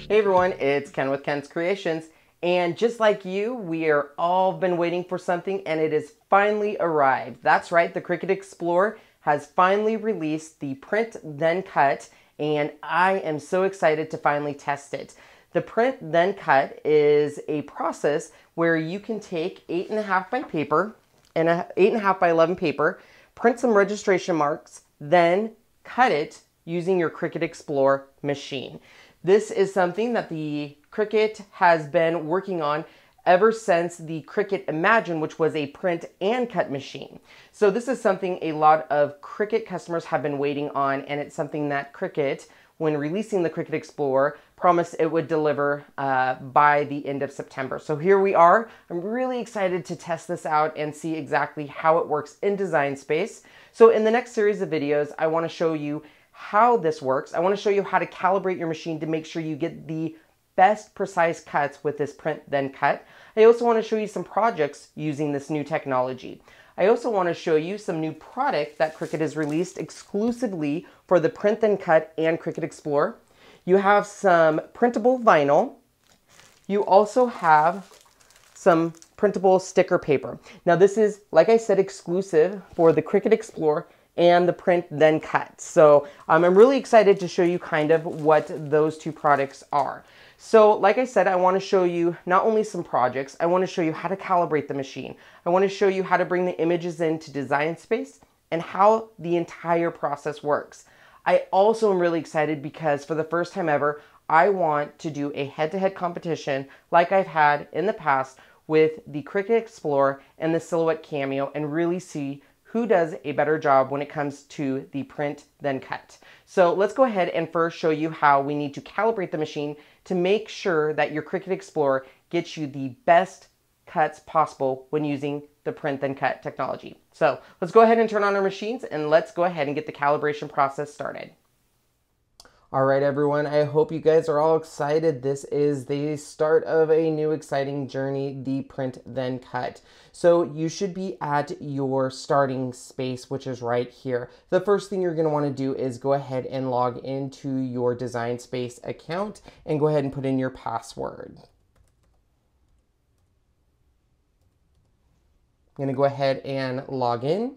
Hey everyone, it's Ken with Ken's Creations, and just like you, we are all been waiting for something and it has finally arrived. That's right, the Cricut Explorer has finally released the Print Then Cut, and I am so excited to finally test it. The Print Then Cut is a process where you can take 8.5 by paper and 8.5 by 11 paper, print some registration marks, then cut it using your Cricut Explorer machine. This is something that the Cricut has been working on ever since the Cricut Imagine, which was a print and cut machine. So this is something a lot of Cricut customers have been waiting on, and it's something that Cricut, when releasing the Cricut Explorer, promised it would deliver by the end of September. So here we are. I'm really excited to test this out and see exactly how it works in Design Space. So in the next series of videos, I want to show you how this works. I want to show you how to calibrate your machine to make sure you get the best precise cuts with this Print Then Cut. I also want to show you some projects using this new technology. I also want to show you some new product that Cricut has released exclusively for the Print Then Cut and Cricut Explorer. You have some printable vinyl. You also have some printable sticker paper. Now this is, like I said, exclusive for the Cricut Explorer and the Print Then Cut. So I'm really excited to show you kind of what those two products are. So like I said, I want to show you not only some projects, I want to show you how to calibrate the machine. I want to show you how to bring the images into Design Space and how the entire process works. I also am really excited because for the first time ever, I want to do a head-to-head competition like I've had in the past with the Cricut Explorer and the Silhouette Cameo and really see who does a better job when it comes to the Print Then Cut. So let's go ahead and first show you how we need to calibrate the machine to make sure that your Cricut Explorer gets you the best cuts possible when using the Print Then Cut technology. So let's go ahead and turn on our machines and let's go ahead and get the calibration process started. All right, everyone, I hope you guys are all excited. This is the start of a new exciting journey, the Print Then Cut. So you should be at your starting space, which is right here. The first thing you're gonna wanna do is go ahead and log into your Design Space account and go ahead and put in your password. I'm gonna go ahead and log in.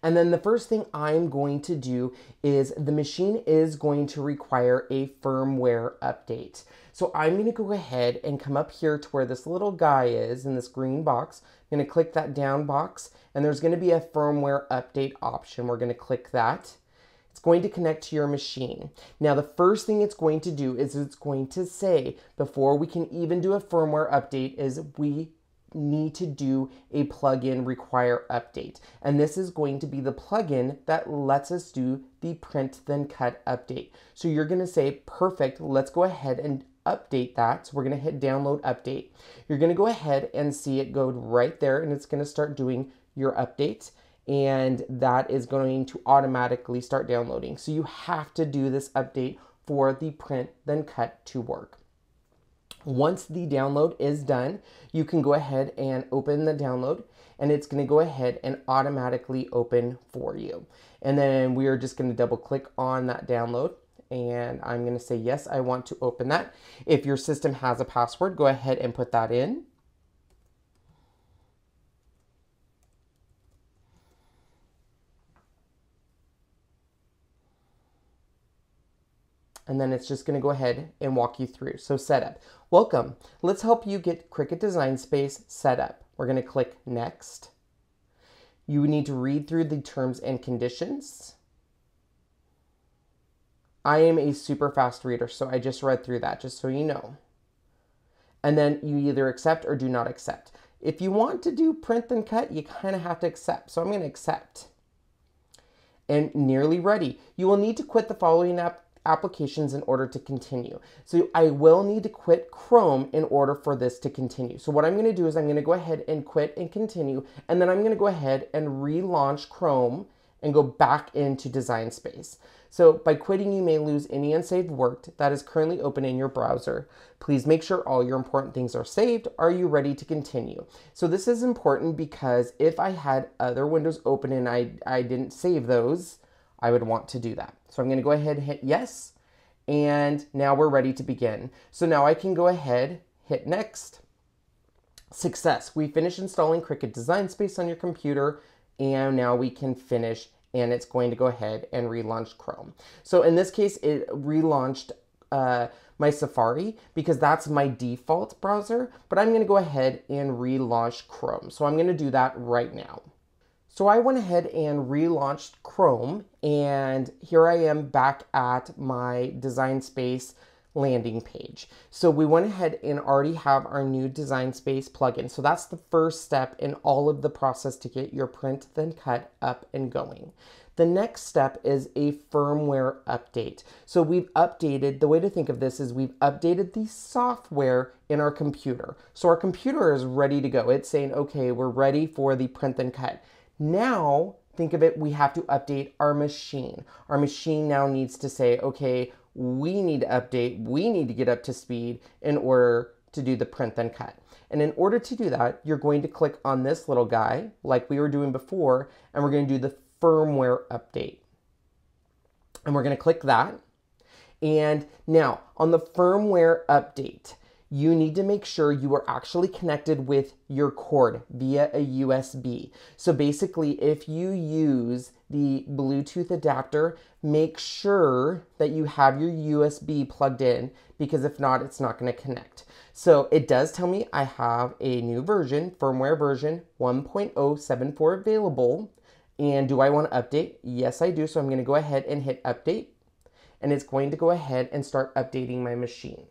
And then the first thing I'm going to do is the machine is going to require a firmware update. So I'm going to go ahead and come up here to where this little guy is in this green box. I'm going to click that down box and there's going to be a firmware update option. We're going to click that. It's going to connect to your machine. Now the first thing it's going to do is it's going to say, before we can even do a firmware update, is we need to do a plugin require update. And this is going to be the plugin that lets us do the Print Then Cut update. So you're gonna say, perfect, let's go ahead and update that. So we're gonna hit download update. You're gonna go ahead and see it go right there and it's gonna start doing your update. And that is going to automatically start downloading. So you have to do this update for the Print Then Cut to work. Once the download is done, you can go ahead and open the download and it's going to go ahead and automatically open for you. And then we are just going to double click on that download and I'm going to say, yes, I want to open that. If your system has a password, go ahead and put that in. And then it's just going to go ahead and walk you through. So setup. Welcome. Let's help you get Cricut Design Space set up. We're going to click Next. You need to read through the terms and conditions. I am a super fast reader, so I just read through that, just so you know. And then you either accept or do not accept. If you want to do Print Then Cut, you kind of have to accept. So I'm going to accept. And nearly ready. You will need to quit the following applications in order to continue. So I will need to quit Chrome in order for this to continue. So what I'm going to do is I'm going to go ahead and quit and continue, and then I'm going to go ahead and relaunch Chrome and go back into Design Space. So by quitting, you may lose any unsaved work that is currently open in your browser. Please make sure all your important things are saved. Are you ready to continue? So this is important because if I had other windows open and I didn't save those, I would want to do that. So I'm going to go ahead and hit yes. And now we're ready to begin. So now I can go ahead, hit next. Success. We finished installing Cricut Design Space on your computer, and now we can finish, and it's going to go ahead and relaunch Chrome. So in this case, it relaunched my Safari because that's my default browser, but I'm going to go ahead and relaunch Chrome. So I'm going to do that right now. So I went ahead and relaunched Chrome, and here I am back at my Design Space landing page. So we went ahead and already have our new Design Space plugin. So that's the first step in all of the process to get your print then cut up and going. The next step is a firmware update. So we've updated, the way to think of this is we've updated the software in our computer. So our computer is ready to go. It's saying, okay, we're ready for the print then cut. Now, think of it, we have to update our machine. Our machine now needs to say, okay, we need to update, we need to get up to speed in order to do the print then cut. And in order to do that, you're going to click on this little guy like we were doing before, and we're going to do the firmware update. And we're going to click that. And now on the firmware update, you need to make sure you are actually connected with your cord via a USB. So basically, if you use the Bluetooth adapter, make sure that you have your USB plugged in, because if not, it's not going to connect. So it does tell me I have a new version, firmware version 1.074 available. And do I want to update? Yes, I do. So I'm going to go ahead and hit update, and it's going to go ahead and start updating my machine.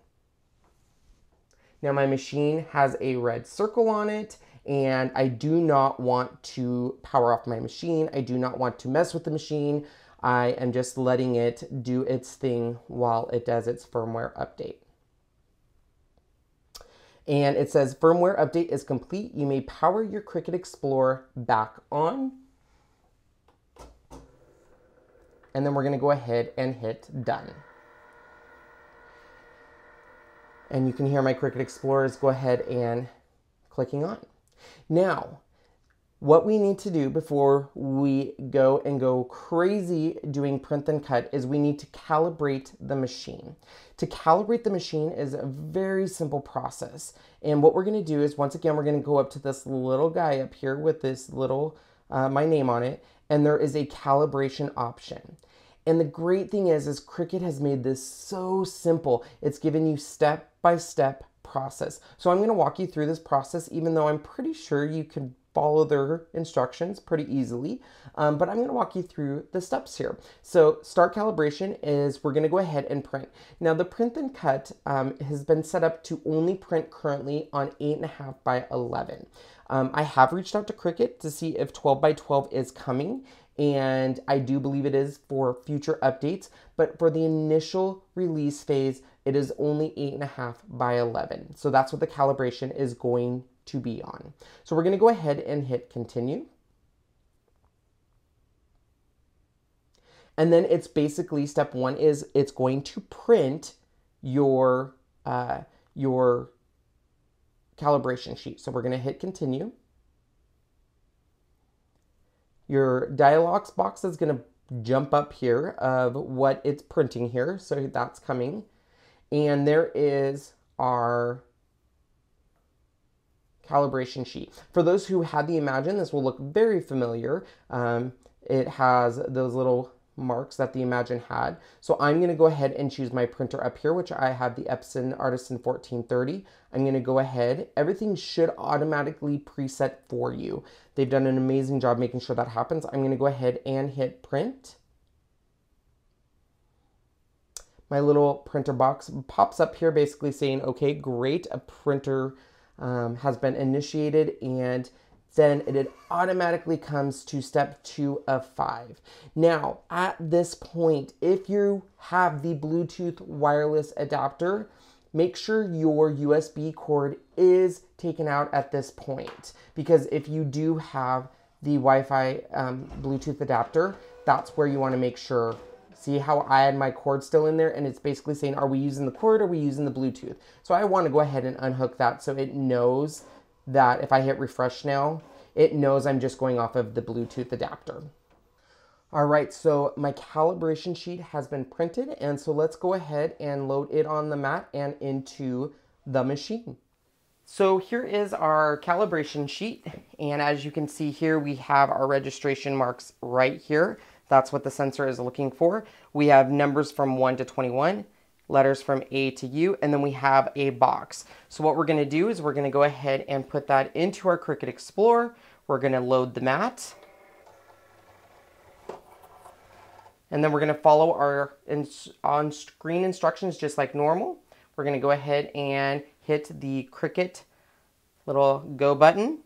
Now my machine has a red circle on it, and I do not want to power off my machine. I do not want to mess with the machine. I am just letting it do its thing while it does its firmware update. And it says firmware update is complete. You may power your Cricut Explorer back on. And then we're going to go ahead and hit done. And you can hear my Cricut Explorers go ahead and clicking on. Now, what we need to do before we go crazy doing print then cut is we need to calibrate the machine. To calibrate the machine is a very simple process. And what we're going to do is, once again, we're going to go up to this little guy up here with this little, my name on it, and there is a calibration option. And the great thing is Cricut has made this so simple. It's given you step-by-step process. So I'm going to walk you through this process, even though I'm pretty sure you can follow their instructions pretty easily. But I'm going to walk you through the steps here. So start calibration is we're going to go ahead and print. Now the print then cut has been set up to only print currently on 8.5 by 11. I have reached out to Cricut to see if 12 by 12 is coming, and I do believe it is for future updates, but for the initial release phase, it is only 8.5 by 11. So that's what the calibration is going to be on. So we're going to go ahead and hit continue. And then it's basically step one is it's going to print your calibration sheet. So we're going to hit continue. Your dialogs box is going to jump up here of what it's printing here. So that's coming. And there is our calibration sheet. For those who had the Imagine, this will look very familiar. It has those little marks that the Imagine had. So I'm going to go ahead and choose my printer up here, which I have the Epson Artisan 1430. I'm going to go ahead. Everything should automatically preset for you. They've done an amazing job making sure that happens. I'm going to go ahead and hit print. My little printer box pops up here basically saying, okay, great, a printer has been initiated, and then it automatically comes to step 2 of 5. Now, at this point, if you have the Bluetooth wireless adapter, make sure your USB cord is taken out at this point, because if you do have the Wi-Fi Bluetooth adapter, that's where you want to make sure. See how I had my cord still in there, and it's basically saying, are we using the cord or are we using the Bluetooth? So I want to go ahead and unhook that so it knows that if I hit refresh now, it knows I'm just going off of the Bluetooth adapter. All right, so my calibration sheet has been printed, and so let's go ahead and load it on the mat and into the machine. So here is our calibration sheet, and as you can see here, we have our registration marks right here. That's what the sensor is looking for. We have numbers from 1 to 21, letters from A to U, and then we have a box. So what we're going to do is we're going to go ahead and put that into our Cricut Explorer. We're going to load the mat. And then we're going to follow our on-screen instructions just like normal. We're going to go ahead and hit the Cricut little go button.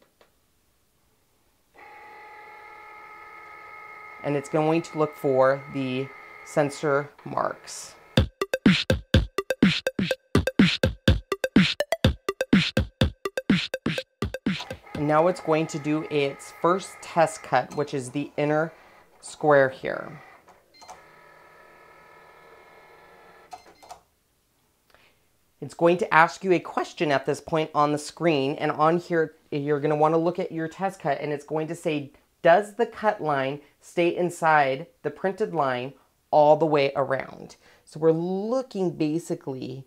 And it's going to look for the sensor marks. And now it's going to do its first test cut, which is the inner square here. It's going to ask you a question at this point on the screen, and on here you're going to want to look at your test cut, and it's going to say, does the cut line stay inside the printed line all the way around? So we're looking basically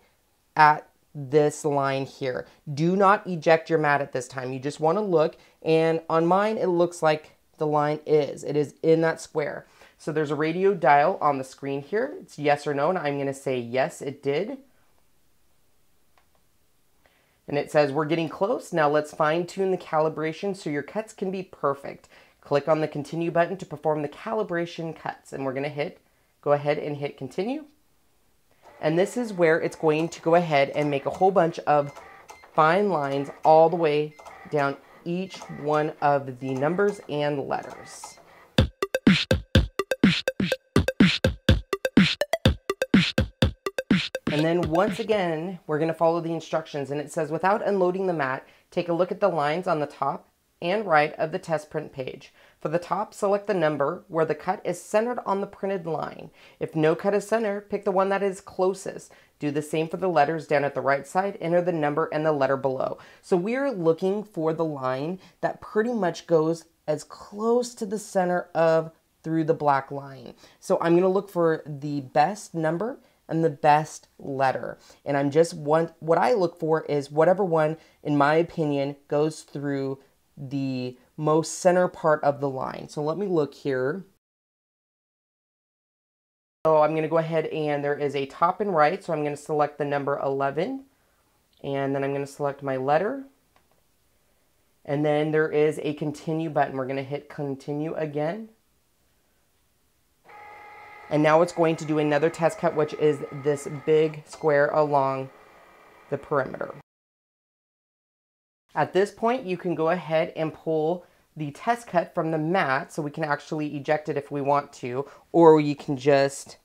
at this line here. Do not eject your mat at this time. You just want to look, and on mine it looks like the line is. It is in that square. So there's a radio dial on the screen here. It's yes or no, and I'm going to say yes, it did. And it says we're getting close. Now let's fine tune the calibration so your cuts can be perfect. Click on the continue button to perform the calibration cuts, and we're going to go ahead and hit continue. And this is where it's going to go ahead and make a whole bunch of fine lines all the way down each one of the numbers and letters. And then once again, we're going to follow the instructions, and it says, without unloading the mat, take a look at the lines on the top and right of the test print page. For the top, select the number where the cut is centered on the printed line. If no cut is centered, pick the one that is closest. Do the same for the letters down at the right side. Enter the number and the letter below. So we're looking for the line that pretty much goes as close to the center of through the black line. So I'm going to look for the best number and the best letter. And I'm just what I look for is whatever one, in my opinion, goes through the most center part of the line. So let me look here. So I'm going to go ahead, and there is a top and right. So I'm going to select the number 11, and then I'm going to select my letter. And then there is a continue button. We're going to hit continue again. And now it's going to do another test cut, which is this big square along the perimeter. At this point, you can go ahead and pull the test cut from the mat, so we can actually eject it if we want to, or you can just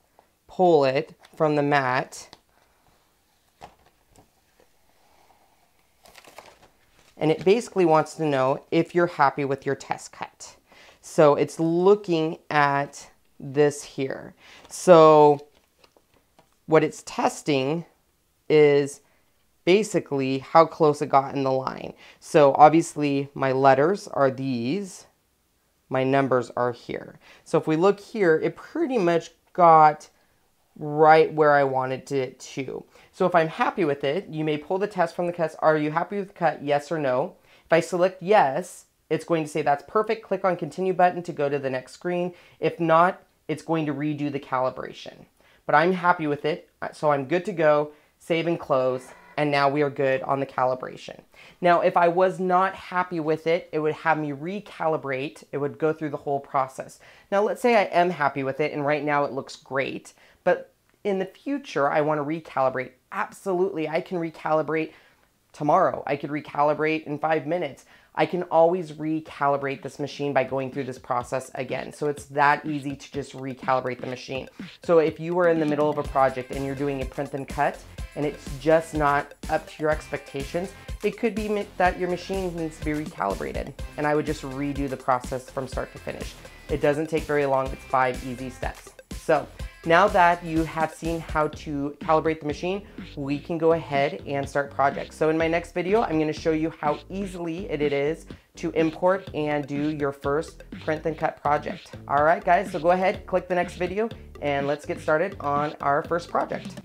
pull it from the mat. And it basically wants to know if you're happy with your test cut. So it's looking at this here. So what it's testing is basically how close it got in the line. So obviously my letters are these, my numbers are here. So if we look here, it pretty much got right where I wanted it to. So if I'm happy with it, you may pull the test from the test. Are you happy with the cut? Yes or no. If I select yes, it's going to say that's perfect. Click on continue button to go to the next screen. If not, it's going to redo the calibration. But I'm happy with it, so I'm good to go. Save and close, and now we are good on the calibration. Now, if I was not happy with it, it would have me recalibrate. It would go through the whole process. Now, let's say I am happy with it, and right now it looks great, but in the future, I want to recalibrate. Absolutely, I can recalibrate tomorrow. I could recalibrate in 5 minutes. I can always recalibrate this machine by going through this process again. So it's that easy to just recalibrate the machine. So if you were in the middle of a project and you're doing a print and cut and it's just not up to your expectations, it could be that your machine needs to be recalibrated. And I would just redo the process from start to finish. It doesn't take very long. It's 5 easy steps. So now that you have seen how to calibrate the machine, we can go ahead and start projects. So in my next video, I'm going to show you how easily it is to import and do your first print and cut project. All right, guys, so go ahead, click the next video, and let's get started on our first project.